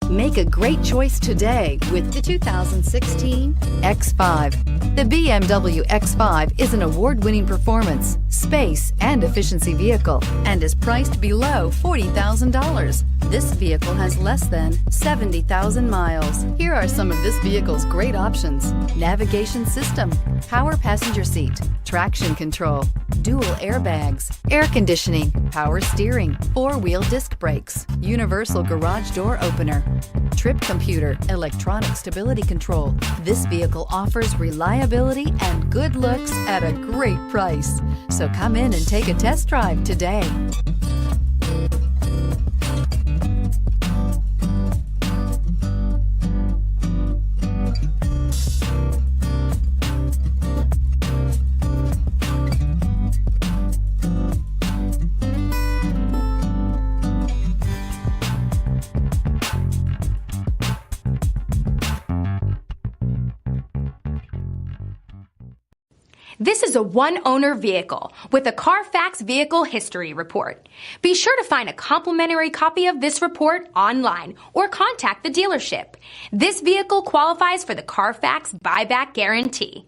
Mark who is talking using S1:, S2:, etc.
S1: Make a great choice today with the 2016 X5. The BMW X5 is an award-winning performance, space, and efficiency vehicle and is priced below $40,000. This vehicle has less than 70,000 miles. Here are some of this vehicle's great options: navigation system, power passenger seat, traction control, dual airbags, air conditioning, power steering, four-wheel disc brakes, universal garage door opener, trip computer, electronic stability control. This vehicle offers reliability and good looks at a great price. So come in and take a test drive today.
S2: This is a one-owner vehicle with a Carfax Vehicle History Report. Be sure to find a complimentary copy of this report online or contact the dealership. This vehicle qualifies for the Carfax Buyback Guarantee.